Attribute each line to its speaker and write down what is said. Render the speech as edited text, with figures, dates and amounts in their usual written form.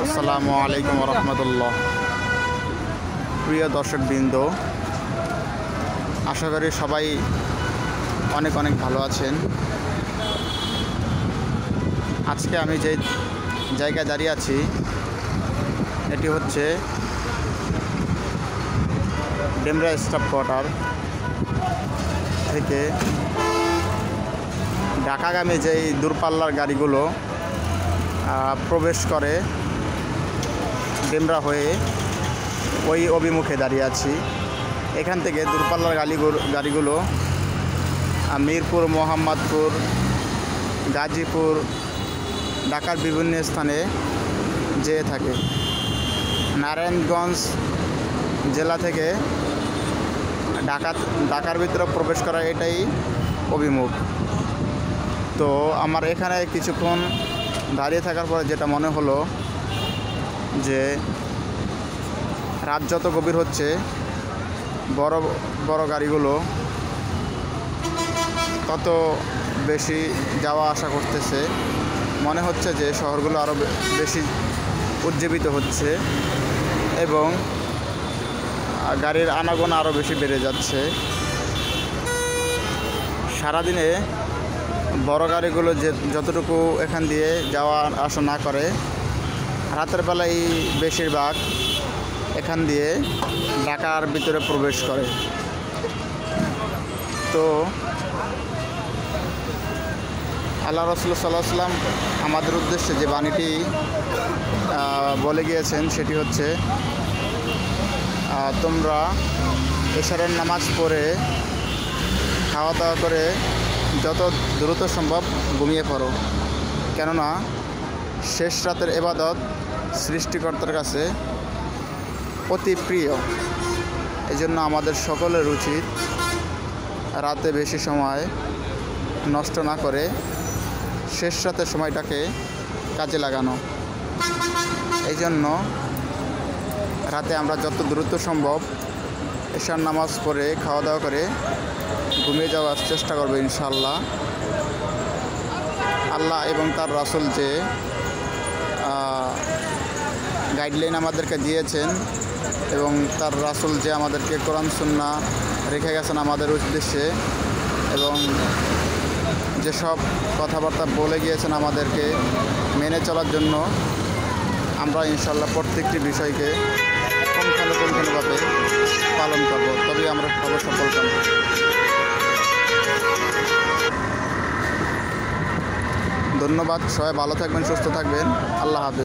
Speaker 1: আসসালামু আলাইকুম রহমতুল্লাহ। প্রিয় দর্শকবৃন্দ, আশা করি সবাই অনেক অনেক ভালো আছেন। আজকে আমি যে জায়গায় দাঁড়িয়ে আছি এটি হচ্ছে ডেমরা স্টাফ কোয়ার্টার থেকে ঢাকাগামী যেই দূরপাল্লার গাড়িগুলো প্রবেশ করে ডেমরা হয়ে ওই অভিমুখে দাঁড়িয়ে আছি। এখান থেকে দূরপাল্লার গাড়িগুলো মিরপুর, মোহাম্মদপুর, গাজীপুর, ঢাকার বিভিন্ন স্থানে যেয়ে থাকে। নারায়ণগঞ্জ জেলা থেকে ঢাকার ভিতরে প্রবেশ করা এটাই অভিমুখ। তো আমার এখানে কিছুক্ষণ দাঁড়িয়ে থাকার পরে যেটা মনে হলো যে রাত যত গভীর হচ্ছে বড় বড় গাড়িগুলো তত বেশি যাওয়া আসা করতেছে। মনে হচ্ছে যে শহরগুলো আরও বেশি উজ্জীবিত হচ্ছে এবং গাড়ির আনাগোনা আরও বেশি বেড়ে যাচ্ছে। সারাদিনে বড় গাড়িগুলো যতটুকু এখান দিয়ে যাওয়া আসা না করে, রাতের বেলায় বেশিরভাগ এখান দিয়ে ঢাকার ভিতরে প্রবেশ করে। তো আল্লাহ রাসূল সাল্লাল্লাহু আলাইহি ওয়াসাল্লাম আমাদের উদ্দেশ্যে যে বাণীটি বলে গিয়েছেন সেটি হচ্ছে, তোমরা এশারের নামাজ পড়ে খাওয়া দাওয়া করে যত দ্রুত সম্ভব ঘুমিয়ে পড়ো, কেননা শেষ রাতের ইবাদত সৃষ্টিকর্তার কাছে অতি প্রিয়। এই জন্য আমাদের সকলের উচিত রাতে বেশি সময় নষ্ট না করে শেষ রাতের সময়টাকে কাজে লাগানো। এই জন্য রাতে আমরা যত দ্রুত সম্ভব এশার নামাজ পড়ে খাওয়া দাওয়া করে ঘুমিয়ে যাওয়ার চেষ্টা করবো ইনশাআল্লাহ। আল্লাহ এবং তার রাসূল যে গাইডলাইন আমাদেরকে দিয়েছেন এবং তার রাসূল যে আমাদেরকে কোরআন সুন্নাহ রেখে গেছেন আমাদের উদ্দেশ্যে এবং যেসব কথাবার্তা বলে গিয়েছেন আমাদেরকে মেনে চলার জন্য, আমরা ইনশাআল্লাহ প্রত্যেকটি বিষয়কে পুঙ্খানুপুঙ্খভাবে পালন করব, তবেই আমরা সফল কাম। ধন্যবাদ। সবাই ভালো থাকবেন, সুস্থ থাকবেন। আল্লাহ হাফেজ।